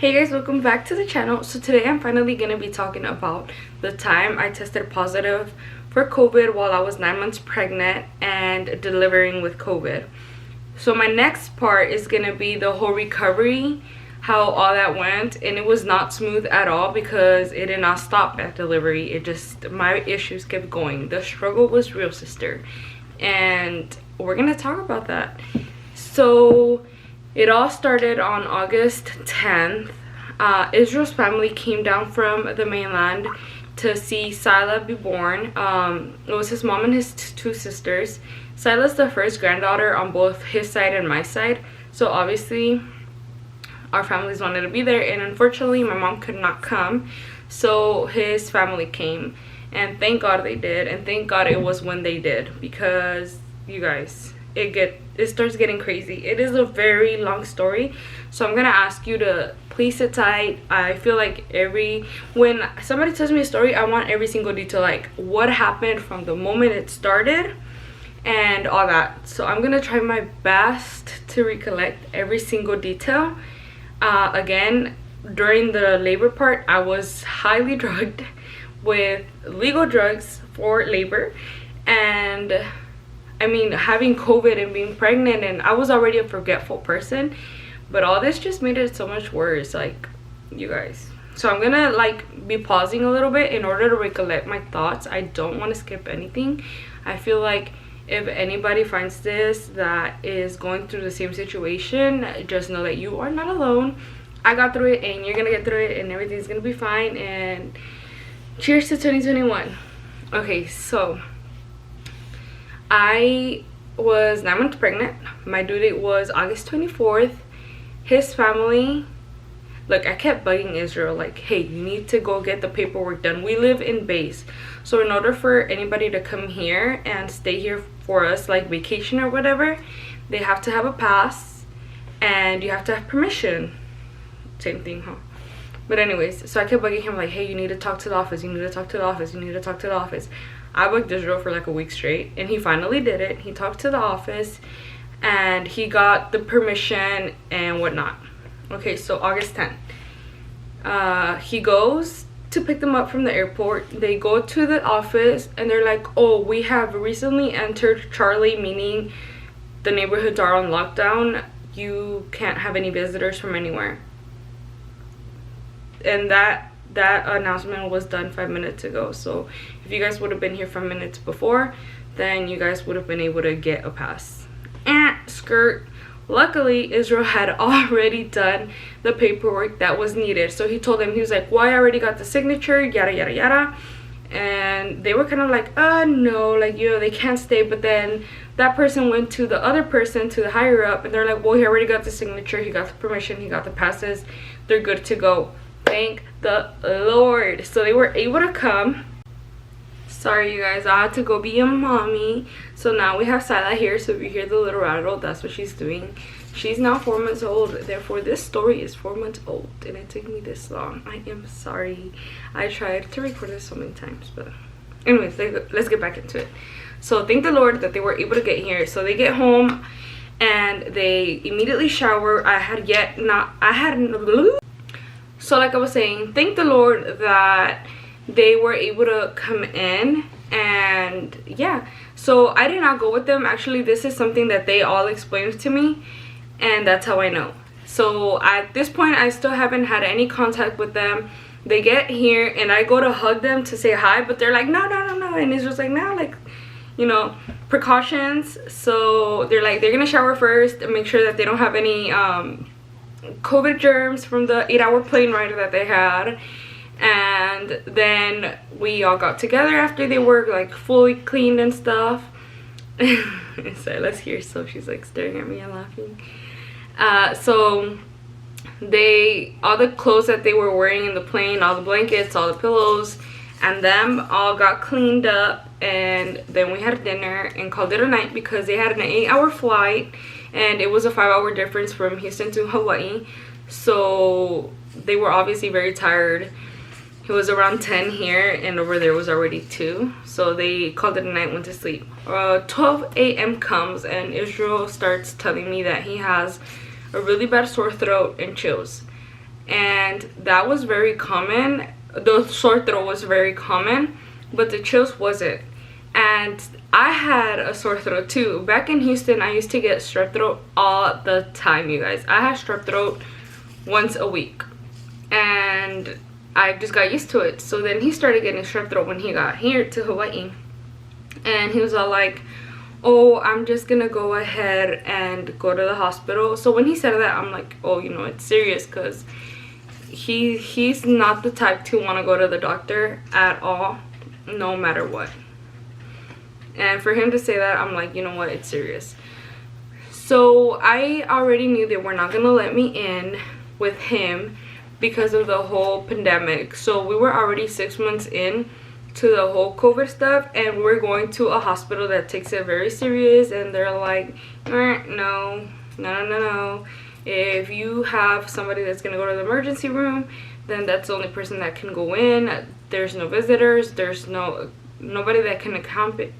Hey guys, welcome back to the channel. So today I'm finally going to be talking about the time I tested positive for COVID while I was 9 months pregnant and delivering with COVID. So my next part is going to be the whole recovery, how all that went, and it was not smooth at all because it did not stop at delivery. It just, my issues kept going. The struggle was real, sister, and we're going to talk about that. So it all started on August 10th. Israel's family came down from the mainland to see Sila be born. It was his mom and his two sisters. Sila's the first granddaughter on both his side and my side. So obviously our families wanted to be there, and unfortunately my mom could not come. So his family came, and thank God they did, and thank God it was when they did, because you guys, it starts getting crazy. It is a very long story, so I'm gonna ask you to please sit tight. I feel like when somebody tells me a story, I want every single detail, like what happened from the moment it started and all that. So I'm gonna try my best to recollect every single detail. Again, during the labor part, I was highly drugged with legal drugs for labor, and I mean, having COVID and being pregnant, and I was already a forgetful person, but all this just made it so much worse, like, you guys. So I'm gonna like be pausing a little bit in order to recollect my thoughts. I don't want to skip anything. I feel like if anybody finds this that is going through the same situation, just know that you are not alone. I got through it, and you're gonna get through it, and everything's gonna be fine. And cheers to 2021. Okay, so I was 9 months pregnant. My due date was August 24th. His family, look, I kept bugging Israel, like, hey, you need to go get the paperwork done. We live in base, so in order for anybody to come here and stay here for us, like vacation or whatever, they have to have a pass and you have to have permission. Same thing, huh? But anyways, so I kept bugging him, like, hey, you need to talk to the office, you need to talk to the office, you need to talk to the office. I bugged Israel for like a week straight, and he finally did it. He talked to the office and he got the permission and whatnot. Okay, so August 10th, he goes to pick them up from the airport. They go to the office and they're like, oh, we have recently entered Charlie, meaning the neighborhoods are on lockdown. You can't have any visitors from anywhere. And that announcement was done 5 minutes ago. So if you guys would have been here 5 minutes before, then you guys would have been able to get a pass. Skirt. Luckily, Israel had already done the paperwork that was needed. So he told them, he was like, well, I already got the signature, yada yada yada. And they were kind of like, no, like, you know, they can't stay. But then that person went to the other person, to the higher up, and they're like, well, he already got the signature, he got the permission, he got the passes, they're good to go. Thank the Lord. So they were able to come. Sorry, you guys, I had to go be a mommy. So now we have Sila here. So if you hear the little rattle, that's what she's doing. She's now 4 months old. Therefore, this story is 4 months old, and it took me this long. I am sorry. I tried to record this so many times, but anyways, let's get back into it. So thank the Lord that they were able to get here. So they get home and they immediately shower. So like I was saying, thank the Lord that they were able to come in. And yeah, so I did not go with them. Actually, this is something that they all explained to me, and that's how I know. So at this point, I still haven't had any contact with them. They get here and I go to hug them to say hi, but they're like, no, and it's just like, no, like, you know, precautions. So they're like, they're gonna shower first and make sure that they don't have any COVID germs from the 8-hour plane ride that they had. And then we all got together after they were like fully cleaned and stuff. So let's hear. So she's like staring at me and laughing. So all the clothes that they were wearing in the plane, all the blankets, all the pillows, and them all got cleaned up. And then we had dinner and called it a night because they had an 8-hour flight, and it was a 5-hour difference from Houston to Hawaii. So they were obviously very tired. It was around 10 here, and over there was already 2. So they called it a night, went to sleep. 12 a.m. comes, and Israel starts telling me that he has a really bad sore throat and chills. and that was very common. The sore throat was very common, but the chills wasn't. And I had a sore throat too. Back in Houston, I used to get strep throat all the time, you guys. I had strep throat once a week, and I just got used to it. So then he started getting strep throat when he got here to Hawaii, and he was all like, oh, I'm just gonna go ahead and go to the hospital. So when he said that, I'm like, oh, you know, it's serious, because he's not the type to want to go to the doctor at all, no matter what. And for him to say that, I'm like, you know what, it's serious. So I already knew they were not gonna let me in with him because of the whole pandemic. So we were already 6 months in to the whole COVID stuff, and we're going to a hospital that takes it very serious, and they're like, no. If you have somebody that's gonna go to the emergency room, then that's the only person that can go in. There's no visitors, there's nobody that can accompany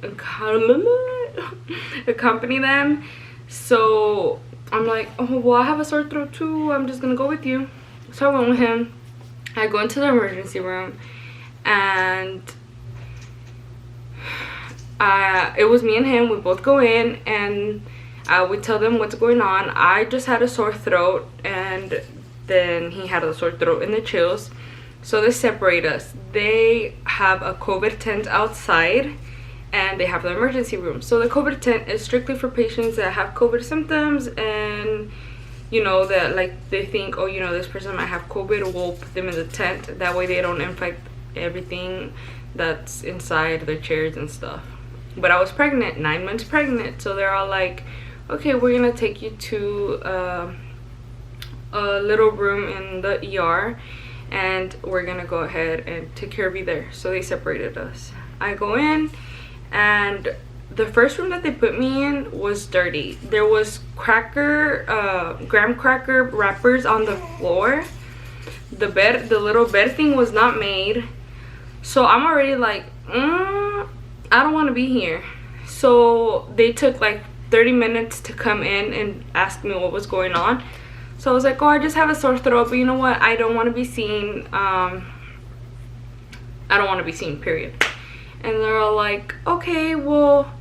them. So I'm like, oh, well, I have a sore throat too, I'm just gonna go with you. So I went with him. I go into the emergency room, and it was me and him. We both go in, and we tell them what's going on. I just had a sore throat, and then he had a sore throat and the chills. So they separate us. They have a COVID tent outside, and they have the emergency room. So the COVID tent is strictly for patients that have COVID symptoms, and you know, that like they think, oh, you know, this person might have COVID, we'll put them in the tent. That way they don't infect everything that's inside their chairs and stuff. But I was pregnant, 9 months pregnant, so they're all like, okay, we're gonna take you to a little room in the ER, and we're gonna go ahead and take care of you there. So they separated us. I go in, and the first room that they put me in was dirty. There was graham cracker wrappers on the floor. The little bed thing was not made. So I'm already like, I don't want to be here. So they took like 30 minutes to come in and ask me what was going on. So I was like, oh, I just have a sore throat, but you know what, I don't want to be seen. I don't want to be seen, period. And they're all like, okay, well,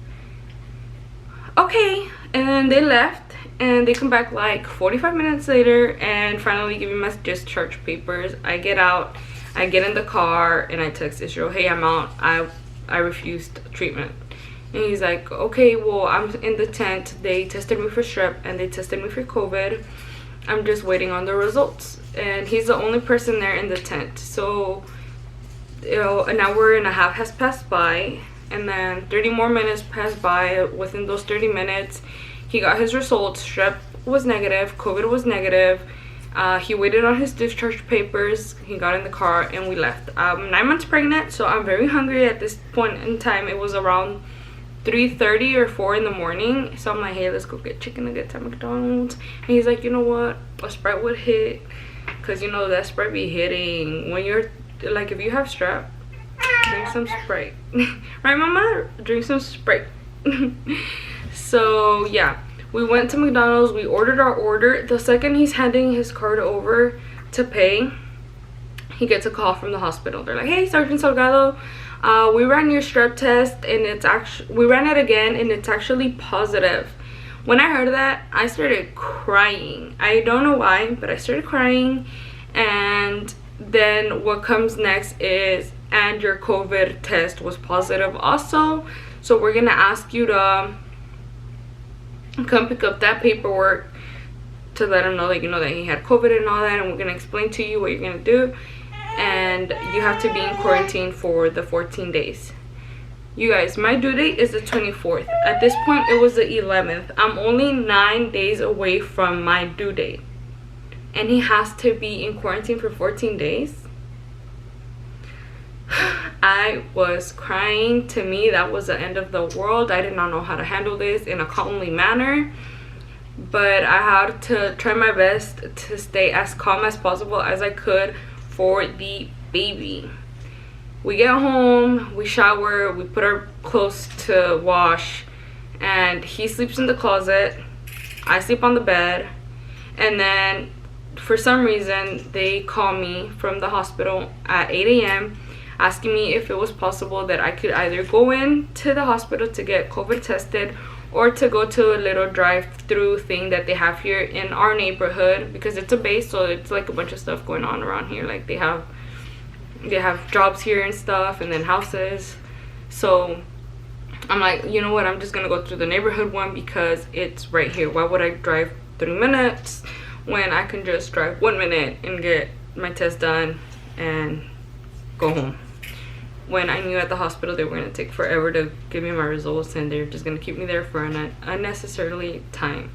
okay. And then they left, and they come back like 45 minutes later and finally give me my discharge papers. I get out, I get in the car, and I text Israel, hey, I'm out, I refused treatment. And he's like, okay, well, I'm in the tent. They tested me for strep and they tested me for COVID. I'm just waiting on the results. And he's the only person there in the tent. So, you know, an hour and a half has passed by, and then 30 more minutes passed by. Within those 30 minutes, he got his results. Strep was negative, COVID was negative. He waited on his discharge papers. He got in the car, and we left. I'm 9 months pregnant, so I'm very hungry at this point in time. It was around 3:30 or 4 in the morning. So I'm like, hey, let's go get chicken nuggets at McDonald's. And he's like, you know what, a Sprite would hit, because you know that Sprite be hitting when you're like, if you have strep, drink some Sprite. Right, mama? Drink some Sprite. So yeah, we went to McDonald's, we ordered our order. The second he's handing his card over to pay, he gets a call from the hospital. They're like, hey, Sergeant Salgado, we ran your strep test, and it's actually, we ran it again, and it's actually positive. When I heard that, I started crying. I don't know why, but I started crying. And then what comes next is, and your COVID test was positive also, so we're gonna ask you to come pick up that paperwork to let him know that, you know, that he had COVID and all that, and we're gonna explain to you what you're gonna do, and you have to be in quarantine for the 14 days. You guys, my due date is the 24th. At this point, it was the 11th. I'm only 9 days away from my due date, and he has to be in quarantine for 14 days. I was crying. To me, that was the end of the world. I did not know how to handle this in a calmly manner, but I had to try my best to stay as calm as possible as I could for the baby. We get home, we shower, we put our clothes to wash, and he sleeps in the closet, I sleep on the bed, and then for some reason they called me from the hospital at 8 a.m. asking me if it was possible that I could either go in to the hospital to get COVID tested or to go to a little drive-through thing that they have here in our neighborhood, because it's a base, so it's like a bunch of stuff going on around here. Like they have jobs here and stuff, and then houses. So I'm like, you know what, I'm just gonna go through the neighborhood one because it's right here. Why would I drive 3 minutes when I can just drive 1 minute and get my test done and go home? When I knew at the hospital they were going to take forever to give me my results, and they're just going to keep me there for an unnecessarily time.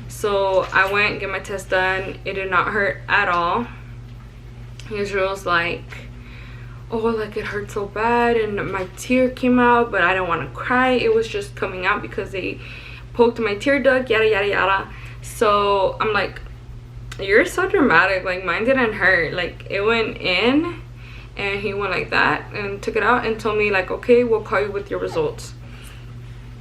So I went and get my test done. It did not hurt at all. Israel's like, oh, like it hurt so bad, and my tear came out, but I don't want to cry. It was just coming out because they poked my tear duct, yada yada yada. So I'm like, you're so dramatic. Like, mine didn't hurt. Like, it went in and he went like that and took it out and told me like, okay, we'll call you with your results.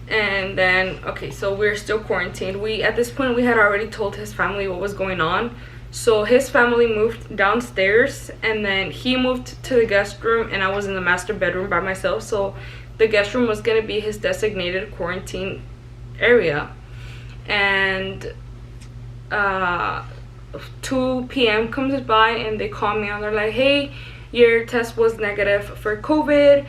And then, okay, so we're still quarantined. At this point we had already told his family what was going on. So his family moved downstairs, and then he moved to the guest room, and I was in the master bedroom by myself. So the guest room was going to be his designated quarantine area. And 2 p.m. comes by and they call me and they're like, hey, your test was negative for COVID,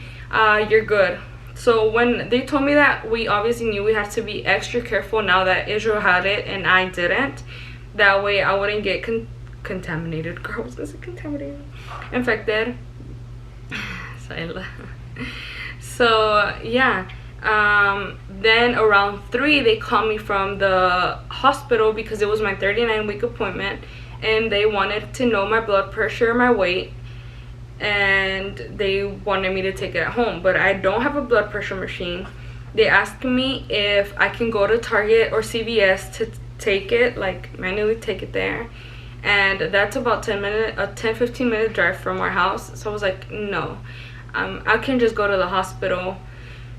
you're good. So when they told me that, we obviously knew we had to be extra careful now that Israel had it and I didn't. That way I wouldn't get contaminated. Girl, I was gonna say contaminated. Infected. So yeah. Then around 3 they called me from the hospital because it was my 39-week appointment, and they wanted to know my blood pressure, my weight, and they wanted me to take it at home. But I don't have a blood pressure machine. They asked me if I can go to Target or CVS to take it, like manually take it there, and that's about 10-15 minute drive from our house. So I was like, no, I can just go to the hospital.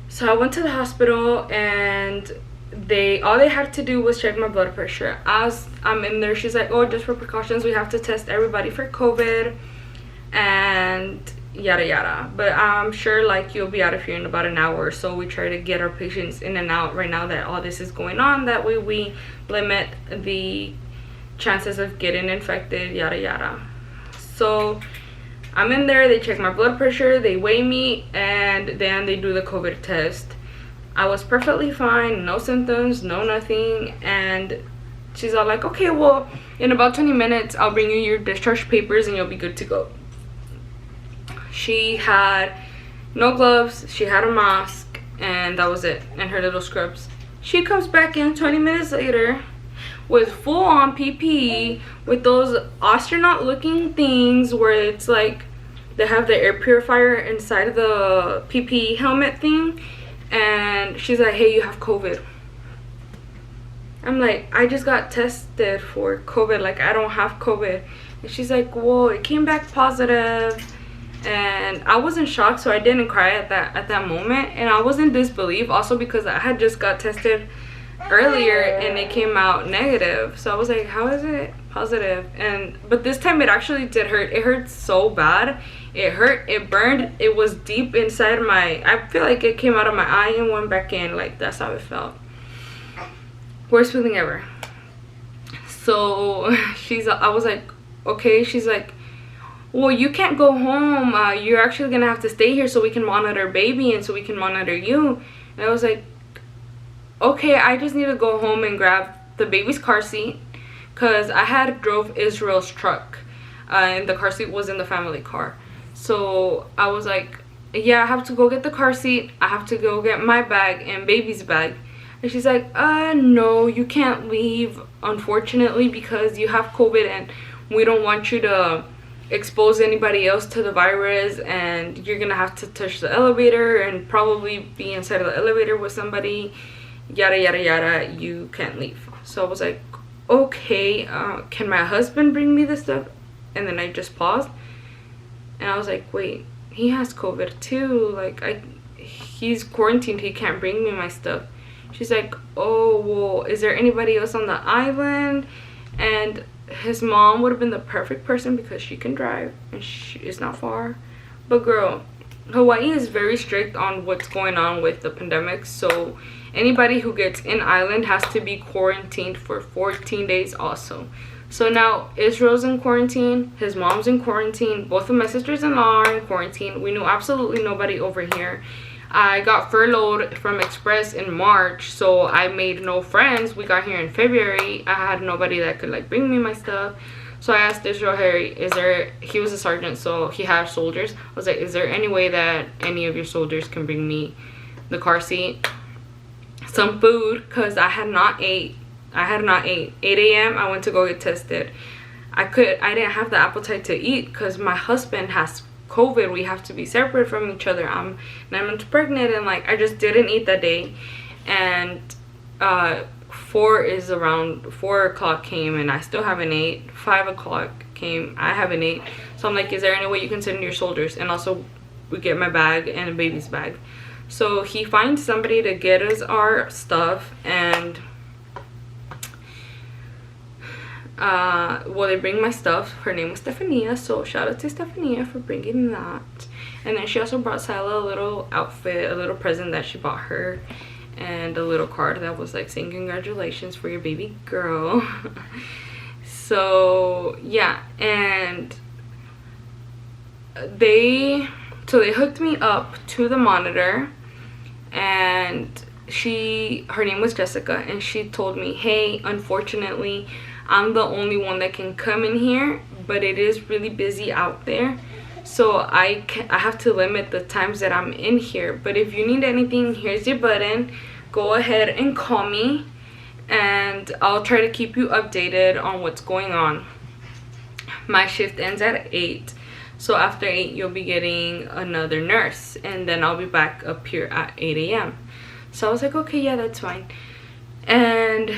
So I went to the hospital, and all they had to do was check my blood pressure. As I'm in there, she's like, oh, just for precautions, we have to test everybody for COVID and yada yada. But I'm sure like you'll be out of here in about an hour or so. We try to get our patients in and out right now that all this is going on. That way we limit the chances of getting infected, yada yada. So I'm in there, they check my blood pressure, they weigh me, and then they do the COVID test. I was perfectly fine, no symptoms, no nothing. And she's all like, okay, well, in about 20 minutes I'll bring you your discharge papers and you'll be good to go. She had no gloves, she had a mask, and that was it, and her little scrubs. She comes back in 20 minutes later with full-on PPE, with those astronaut looking things where it's like they have the air purifier inside of the PPE helmet thing, and she's like, hey, you have COVID. I'm like, I just got tested for COVID, like I don't have COVID. And she's like, whoa, it came back positive. And I was in shock, so I didn't cry at that moment, and I was in disbelief also because I had just got tested earlier and it came out negative. So I was like, how is it positive? But this time it actually did hurt. It hurt so bad. It hurt, it burned, it was deep inside I feel like it came out of my eye and went back in. Like, that's how it felt. Worst feeling ever. So I was like, okay. She's like, well, you can't go home, you're actually gonna have to stay here so we can monitor baby and so we can monitor you. And I was like, okay, I just need to go home and grab the baby's car seat, because I had drove Israel's truck, and the car seat was in the family car. So I was like, yeah, I have to go get the car seat, I have to go get my bag and baby's bag. And she's like, no, you can't leave, unfortunately, because you have COVID and we don't want you to expose anybody else to the virus, and you're gonna have to touch the elevator and probably be inside of the elevator with somebody, yada yada yada, you can't leave. So I was like, okay, can my husband bring me this stuff? And then I just paused and I was like, wait, he has COVID too, like he's quarantined, he can't bring me my stuff. She's like, oh, well, is there anybody else on the island? And his mom would have been the perfect person because she can drive and it's not far. But girl, Hawaii is very strict on what's going on with the pandemic, so anybody who gets in island has to be quarantined for 14 days also. So now Israel's in quarantine, his mom's in quarantine, both of my sisters-in-law are in quarantine. We knew absolutely nobody over here. I got furloughed from Express in March, so I made no friends. We got here in February. I had nobody that could like bring me my stuff. So I asked Israel, Harry, he was a sergeant, so he had soldiers. I was like, is there any way that any of your soldiers can bring me the car seat, some food? Because I had not ate. 8 a.m. I went to go get tested. I didn't have the appetite to eat because my husband has COVID. We have to be separate from each other. I'm 9 months pregnant, and like I just didn't eat that day. And 4 o'clock came and I still haven't ate. 5 o'clock came, I haven't ate. So I'm like, is there any way you can send your soldiers? And also we get my bag and a baby's bag. So he finds somebody to get us our stuff, and well, they bring my stuff. Her name was Stephania, so shout out to Stephania for bringing that. And then she also brought Sila a little outfit, a little present that she bought her, and a little card that was like saying congratulations for your baby girl. So yeah, and they hooked me up to the monitor, and her name was Jessica, and she told me, hey, unfortunately I'm the only one that can come in here, but it is really busy out there, so I have to limit the times that I'm in here. But if you need anything, here's your button, go ahead and call me, and I'll try to keep you updated on what's going on. My shift ends at 8, so after 8 you'll be getting another nurse, and then I'll be back up here at 8 a.m. So I was like, okay, yeah, that's fine. And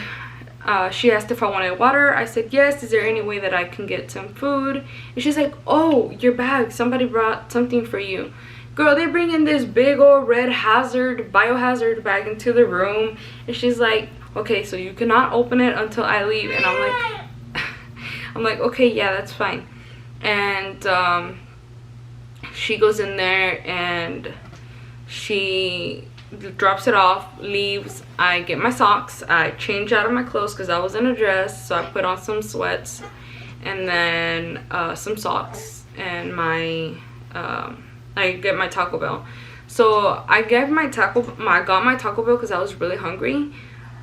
she asked if I wanted water. I said yes. Is there any way that I can get some food? And she's like, oh, your bag, somebody brought something for you. Girl, they bring in this big old red biohazard bag into the room, and she's like, okay, so you cannot open it until I leave. And I'm like okay, yeah, that's fine. And she goes in there and she drops it off, leaves. I get my socks, I change out of my clothes because I was in a dress, so I put on some sweats and then some socks, and I get my Taco Bell. So I got my Taco Bell because I was really hungry,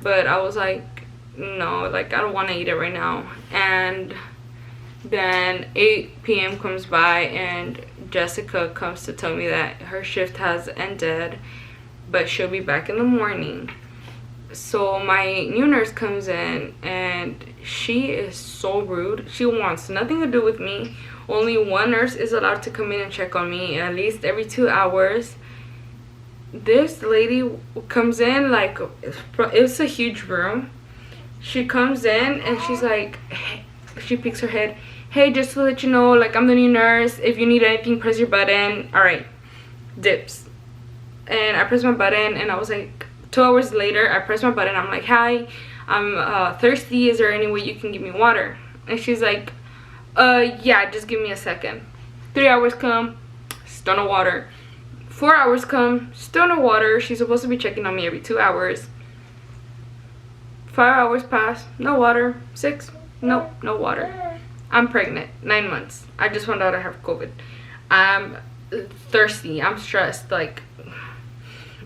but I was like, no, like I don't want to eat it right now. And then 8 p.m. comes by and Jessica comes to tell me that her shift has ended, but she'll be back in the morning. So my new nurse comes in and she is so rude. She wants nothing to do with me. Only one nurse is allowed to come in and check on me at least every 2 hours. This lady comes in, like, it's a huge room. She comes in and she's like, she peeks her head, hey, just to let you know, like, I'm the new nurse. If you need anything, press your button. All right, dips. And I pressed my button, and I was like, 2 hours later, I pressed my button. I'm like, hi, I'm thirsty. Is there any way you can give me water? And she's like, yeah, just give me a second. 3 hours come, still no water. 4 hours come, still no water. She's supposed to be checking on me every 2 hours. 5 hours pass, no water. 6, nope, no water. I'm pregnant, 9 months. I just found out I have COVID. I'm thirsty, I'm stressed, like,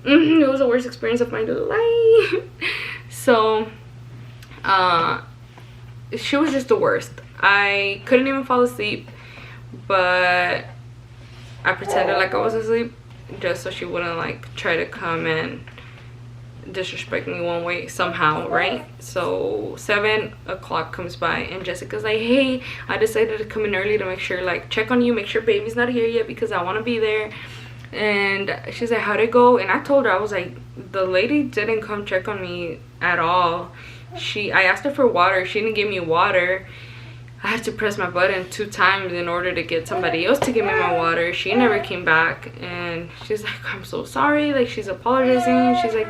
it was the worst experience of my life. So she was just the worst. I couldn't even fall asleep, but I pretended like I was asleep just so she wouldn't like try to come and disrespect me one way somehow, right? So 7 o'clock comes by and Jessica's like, hey, I decided to come in early to make sure, like, check on you, make sure baby's not here yet because I want to be there. And she's like, how'd it go? And I told her, I was like, the lady didn't come check on me at all. I asked her for water, she didn't give me water. I had to press my button 2 times in order to get somebody else to give me my water. She never came back, and she's like, I'm so sorry, like, she's apologizing. She's like,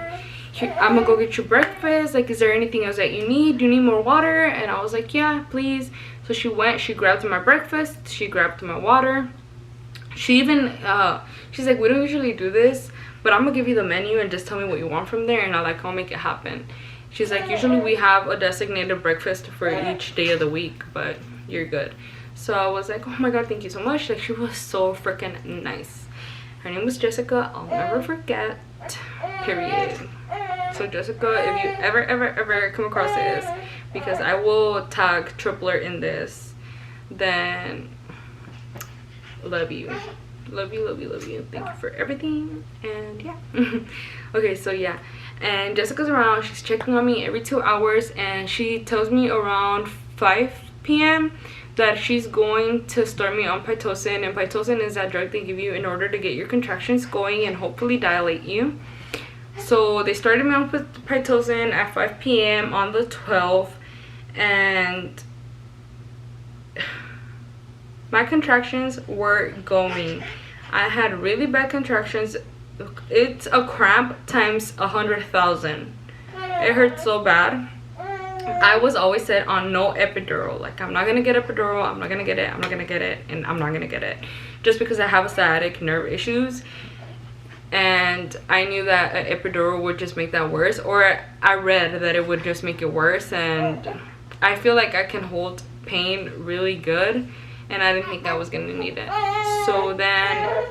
I'm gonna go get you breakfast. Like, is there anything else that you need? Do you need more water? And I was like, yeah, please. So she went, she grabbed my breakfast, she grabbed my water. She even she's like, we don't usually do this, but I'm gonna give you the menu and just tell me what you want from there, and I'll make it happen. She's like, usually we have a designated breakfast for each day of the week, but you're good. So I was like, oh my god, thank you so much. Like, she was so freaking nice. Her name was Jessica. I'll never forget, period. So Jessica, if you ever come across this, because I will tag Tripler in this, then love you, love you, love you, love you. Thank you for everything. And yeah. Okay, so yeah, and Jessica's around. She's checking on me every 2 hours, and she tells me around 5 p.m. that she's going to start me on Pitocin. And Pitocin is that drug they give you in order to get your contractions going and hopefully dilate you. So they started me on Pitocin at 5 p.m. on the 12th, and my contractions were going. I had really bad contractions. It's a cramp times 100,000. It hurt so bad. I was always set on no epidural. Like, I'm not gonna get epidural, I'm not gonna get it, I'm not gonna get it, and I'm not gonna get it, just because I have sciatic nerve issues, and I knew that an epidural would just make that worse, or I read that it would just make it worse. And I feel like I can hold pain really good, and I didn't think I was gonna need it. So then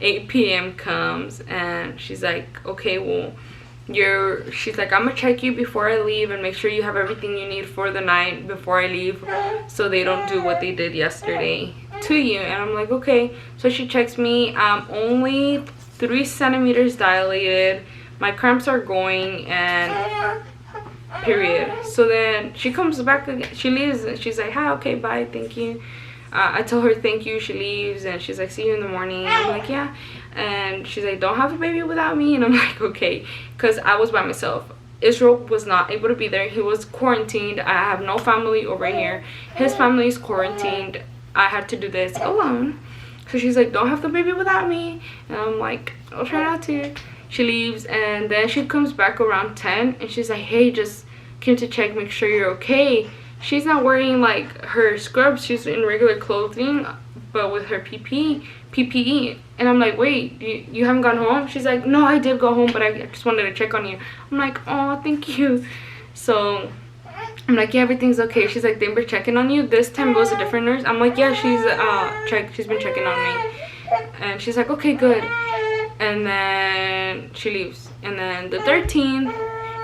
8 p.m. comes, and she's like, okay, well, she's like, I'm gonna check you before I leave and make sure you have everything you need for the night before I leave, so they don't do what they did yesterday to you. And I'm like, okay. So she checks me. I'm only 3 centimeters dilated. My cramps are going, and period. So then she comes back again. She leaves, and she's like, hi, okay, bye, thank you. I tell her thank you. She leaves, and she's like, see you in the morning. I'm like, yeah. And she's like, don't have a baby without me. And I'm like, okay, because I was by myself. Israel was not able to be there. He was quarantined. I have no family over here. His family is quarantined. I had to do this alone. So she's like, don't have the baby without me. And I'm like, I'll try not to. She leaves, and then she comes back around 10, and she's like, hey, just came to check, make sure you're okay. She's not wearing like her scrubs. She's in regular clothing, but with her PPE. And I'm like, wait, you haven't gone home? She's like, no, I did go home, but I just wanted to check on you. I'm like, oh, thank you. So I'm like, yeah, everything's okay. She's like, they were checking on you. This time it was a different nurse. I'm like, yeah, she's been checking on me. And she's like, okay, good. And then she leaves. And then the 13th,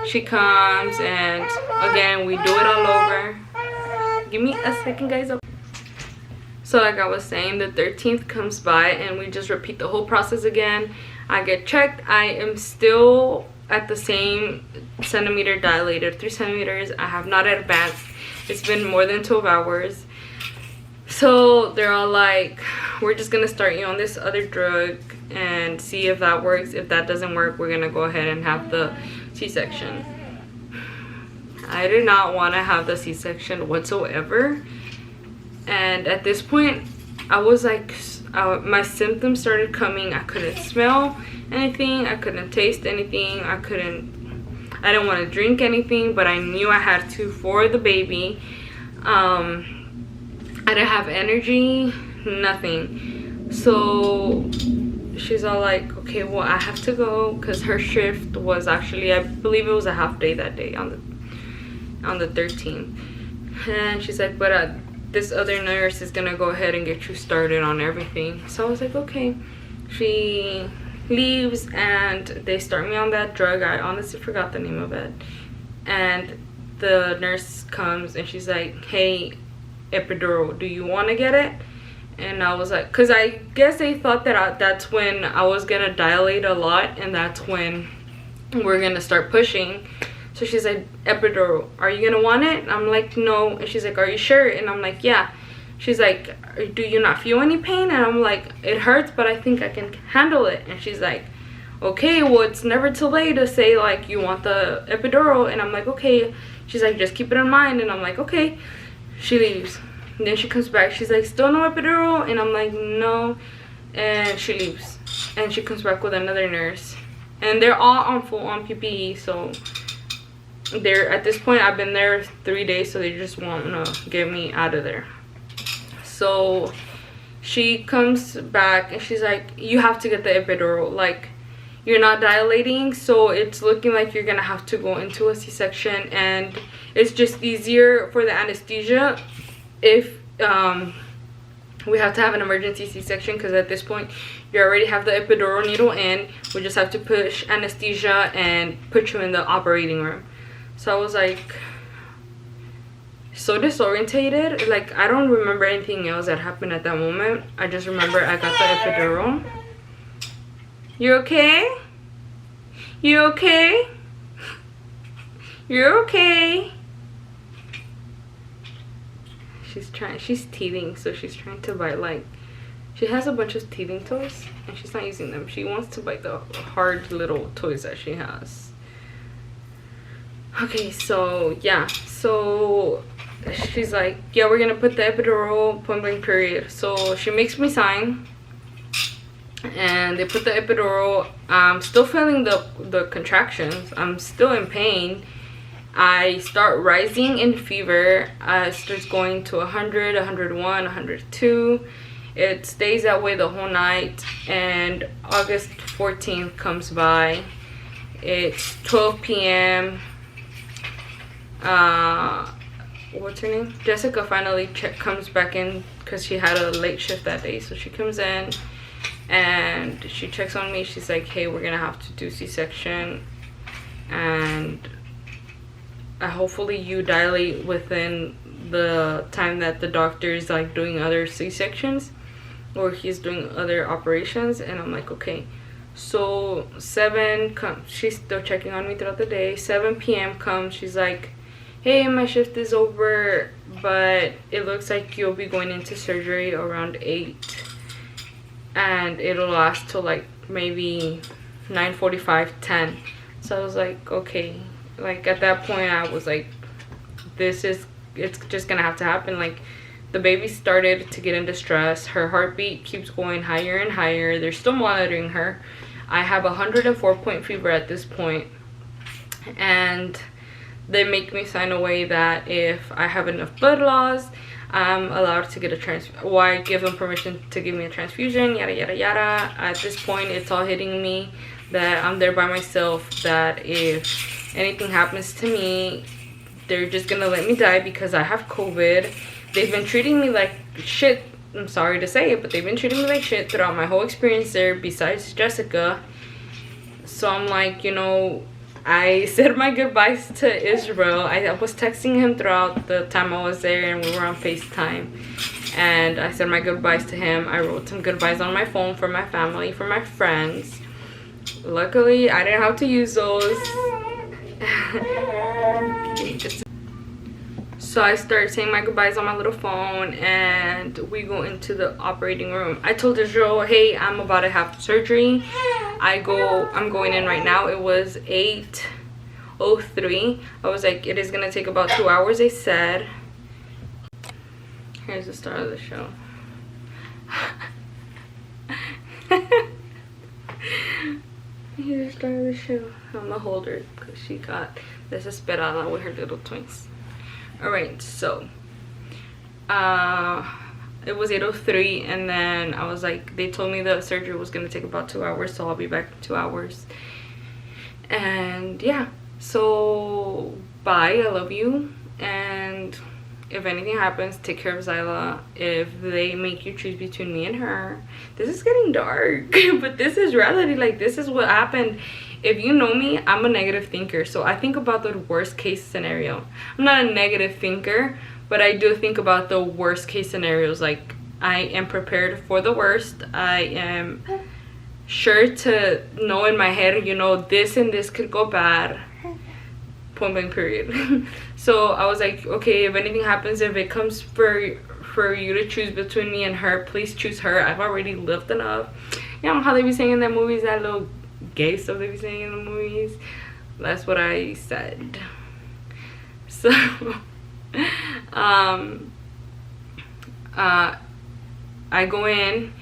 she comes, and again, we do it all over. Give me a second, guys. So like I was saying, the 13th comes by, and we just repeat the whole process again. I get checked. I am still at the same centimeter dilated, 3 centimeters. I have not advanced. It's been more than 12 hours. So they're all like, we're just gonna start you on this other drug and see if that works. If that doesn't work, we're gonna go ahead and have the C-section. I did not want to have the C-section whatsoever. And at this point, I was like, my symptoms started coming. I couldn't smell anything. I couldn't taste anything. I didn't want to drink anything, but I knew I had to for the baby. I didn't have energy, nothing. So she's all like, okay, well, I have to go, because her shift was actually, I believe it was a half day that day on the 13th. And she's like, but this other nurse is gonna go ahead and get you started on everything. So I was like, okay. She leaves, and they start me on that drug. I honestly forgot the name of it. And the nurse comes, and she's like, hey, epidural, do you want to get it? And I was like, because I guess they thought that that's when I was gonna dilate a lot, and that's when we're gonna start pushing. So she's like, epidural, are you gonna want it? And I'm like, no. And she's like, are you sure? And I'm like, yeah. She's like, do you not feel any pain? And I'm like, it hurts, but I think I can handle it. And she's like, okay, well, it's never too late to say like you want the epidural. And I'm like, okay. She's like, just keep it in mind. And I'm like, okay. She leaves. And then she comes back. She's like, still no epidural? And I'm like, no. And she leaves. and she comes back with another nurse, and they're all on full-on PPE. So they're, at this point, I've been there 3 days, so they just want to get me out of there. So she comes back and she's like, you have to get the epidural, like you're not dilating, so it's looking like you're gonna have to go into a C-section, and it's just easier for the anesthesia if we have to have an emergency C-section, because at this point you already have the epidural needle in. We just have to push anesthesia and put you in the operating room. So I was like so disorientated. Like, I don't remember anything else that happened at that moment. I just remember I got the epidural. You okay? You okay? You're okay? She's teething, so she's trying to bite, like, she has a bunch of teething toys and she's not using them. She wants to bite the hard little toys that she has. Okay, so yeah, so she's like, yeah, we're gonna put the epidural, point blank period. So she makes me sign and they put the epidural. I'm still feeling the contractions. I'm still in pain. I start rising in fever. It starts going to 100, 101, 102. It stays that way the whole night, and August 14th comes by. It's 12 p.m. What's her name? Jessica finally comes back in because she had a late shift that day. So she comes in and she checks on me. She's like, hey, we're gonna have to do C-section, and hopefully you dilate within the time that the doctor is like doing other C-sections or he's doing other operations. And I'm like, okay. So 7 comes, she's still checking on me throughout the day. 7 p.m. comes, she's like, hey, my shift is over, but it looks like you'll be going into surgery around 8 and it'll last till like maybe 9:45, 10. So I was like, okay. Like, at that point I was like, it's just gonna have to happen. Like, the baby started to get into stress. Her heartbeat keeps going higher and higher. They're still monitoring her. I have 104-point fever at this point, and they make me sign away that if I have enough blood loss, I'm allowed to get a well, I give them permission to give me a transfusion, yada yada yada. At this point, it's all hitting me that I'm there by myself, that if anything happens to me, they're just gonna let me die because I have COVID. They've been treating me like shit. I'm sorry to say it, but they've been treating me like shit throughout my whole experience there, besides Jessica. So I'm like, you know, I said my goodbyes to Israel. I was texting him throughout the time I was there, and we were on FaceTime. And I said my goodbyes to him. I wrote some goodbyes on my phone for my family, for my friends. Luckily, I didn't have to use those. So I started saying my goodbyes on my little phone, and we go into the operating room. I told Israel, hey, I'm about to have surgery. I'm going in right now. It was 8:03. I was like, it is gonna take about 2 hours, they said. Here's the start of the show. Here's the start of the show. I'm gonna hold her because she got desesperada with her little twins. Alright, so it was 8:03, and then I was like, they told me the surgery was gonna take about 2 hours, so I'll be back in 2 hours. And yeah, so bye, I love you, and if anything happens, take care of Zyla. If they make you choose between me and her, this is getting dark, but this is reality. Like, this is what happened. If you know me, I'm a negative thinker, so I think about the worst case scenario. I'm not a negative thinker, but I do think about the worst case scenarios. Like, I am prepared for the worst. I am sure to know in my head, you know, this and this could go bad, point blank period. So I was like, okay, if anything happens, if it comes for you to choose between me and her, please choose her. I've already lived enough. You know how they be saying in the movies, that little gay stuff they be saying in the movies? That's what I said. So I go in,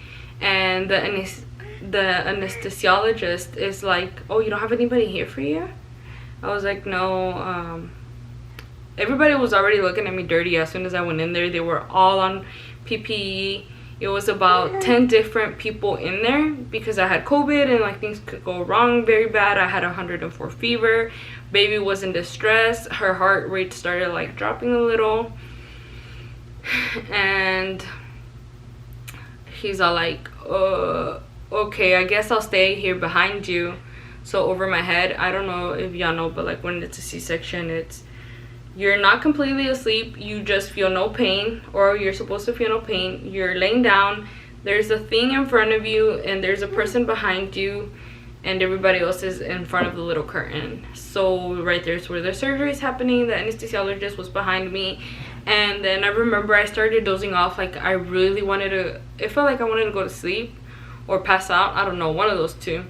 and the anesthesiologist is like, oh, you don't have anybody here for you? I was like, no. Everybody was already looking at me dirty as soon as I went in there. They were all on PPE. It was about 10 different people in there because I had COVID and like things could go wrong very bad. I had 104 fever. Baby was in distress. Her heart rate started like dropping a little. And he's all like, okay, I guess I'll stay here behind you. So over my head, I don't know if y'all know, but like when it's a C-section, it's you're not completely asleep, you just feel no pain, or you're supposed to feel no pain. You're laying down, there's a thing in front of you, and there's a person behind you, and everybody else is in front of the little curtain. So right there's where the surgery is happening. The anesthesiologist was behind me, and then I remember I started dozing off. Like I really wanted to, it felt like I wanted to go to sleep or pass out, I don't know, one of those two.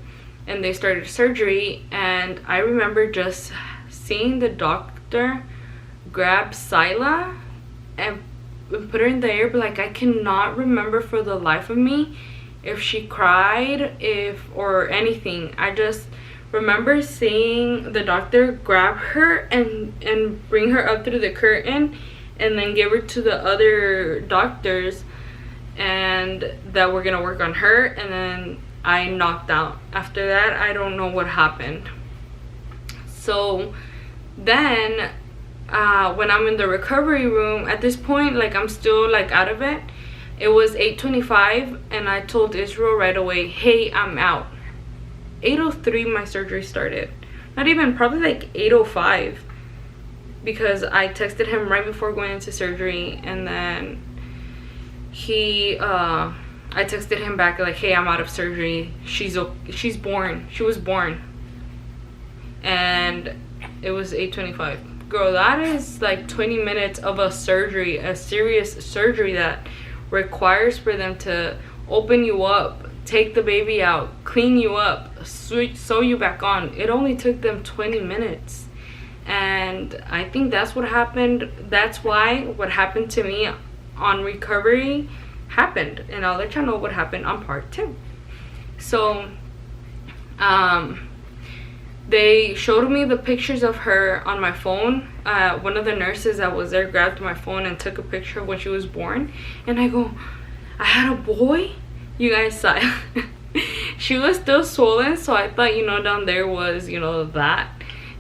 And they started surgery, and I remember just seeing the doctor grab Sila and put her in the air, but like I cannot remember for the life of me if she cried, or anything. I just remember seeing the doctor grab her and bring her up through the curtain and then give her to the other doctors and that were gonna work on her, and then I knocked out. After that, I don't know what happened. So then when I'm in the recovery room, at this point, like I'm still like out of it. It was 8:25 and I told Israel right away, hey, I'm out. 8:03 my surgery started. Not even, probably like 8:05, because I texted him right before going into surgery, and then I texted him back like, hey, I'm out of surgery. She's born. She was born. And it was 8:25. Girl, that is like 20 minutes of a surgery, a serious surgery that requires for them to open you up, take the baby out, clean you up, sew you back on. It only took them 20 minutes. And I think that's what happened. That's why what happened to me on recovery happened, and I'll let y'all know what happened on part 2. So they showed me the pictures of her on my phone. One of the nurses that was there grabbed my phone and took a picture of when she was born, and I go, I had a boy? You guys saw it. She was still swollen, so I thought, you know, down there was, you know, that.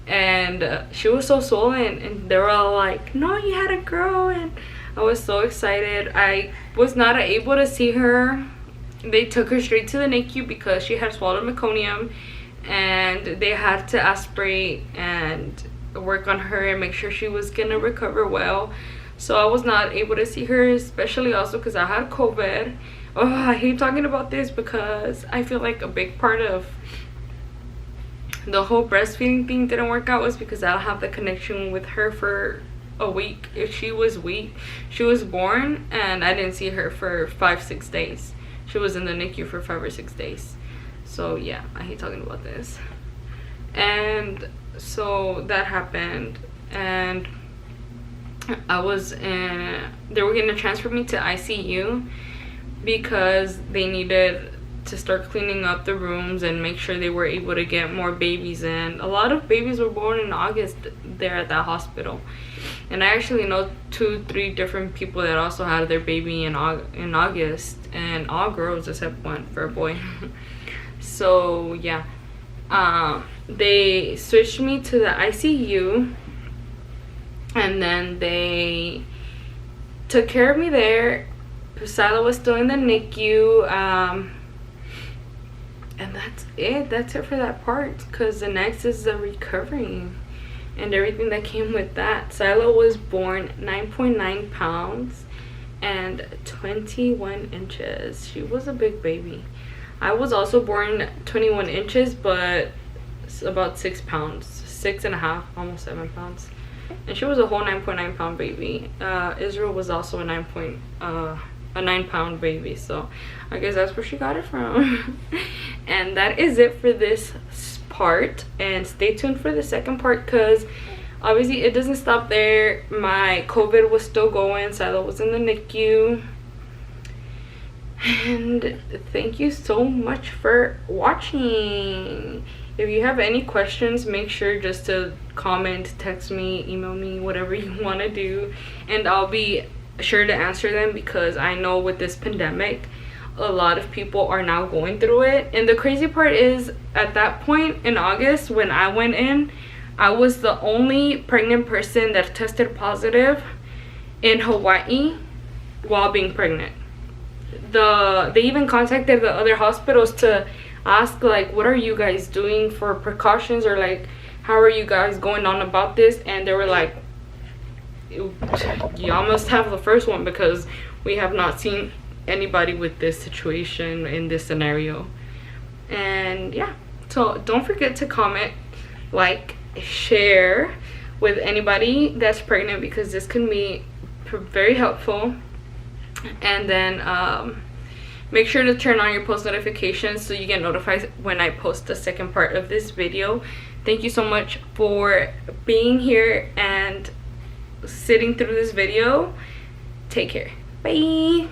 And she was so swollen, and they were all like, no, you had a girl. And I was so excited. I was not able to see her. They took her straight to the NICU because she had swallowed meconium, and they had to aspirate and work on her and make sure she was gonna recover well. So I was not able to see her, especially also because I had COVID. Oh, I hate talking about this because I feel like a big part of the whole breastfeeding thing didn't work out was because I don't have the connection with her for a week. If she was weak, she was born and I didn't see her for 5-6 days. She was in the NICU for 5 or 6 days. So yeah, I hate talking about this. And so that happened, and I was in, they were gonna transfer me to ICU because they needed to start cleaning up the rooms and make sure they were able to get more babies in. A lot of babies were born in August there at that hospital, and I actually know 2-3 different people that also had their baby in August, and all girls except one for a boy. So yeah, they switched me to the ICU, and then they took care of me there. Priscilla was still in the NICU, and that's it for that part, because the next is the recovery and everything that came with that. Silo was born 9.9 pounds and 21 inches. She was a big baby. I was also born 21 inches, but about 6 pounds, 6.5, almost 7 pounds. And she was a whole 9.9 pound baby. Israel was also a 9 pound baby, so I guess that's where she got it from. And that is it for this part, and stay tuned for the second part, because obviously it doesn't stop there. My COVID was still going. Silo was in the NICU, And thank you so much for watching. If you have any questions, make sure just to comment, text me, email me, whatever you want to do, and I'll be sure to answer them, because I know with this pandemic a lot of people are now going through it. And the crazy part is, at that point in August when I went in, I was the only pregnant person that tested positive in Hawaii while being pregnant. They even contacted the other hospitals to ask, like, what are you guys doing for precautions, or like, how are you guys going on about this? And they were like, y'all must have the first one, because we have not seen anybody with this situation in this scenario. And yeah, so don't forget to comment, like, share with anybody that's pregnant, because this can be very helpful. And then make sure to turn on your post notifications so you get notified when I post the second part of this video. Thank you so much for being here and sitting through this video. Take care. Bye.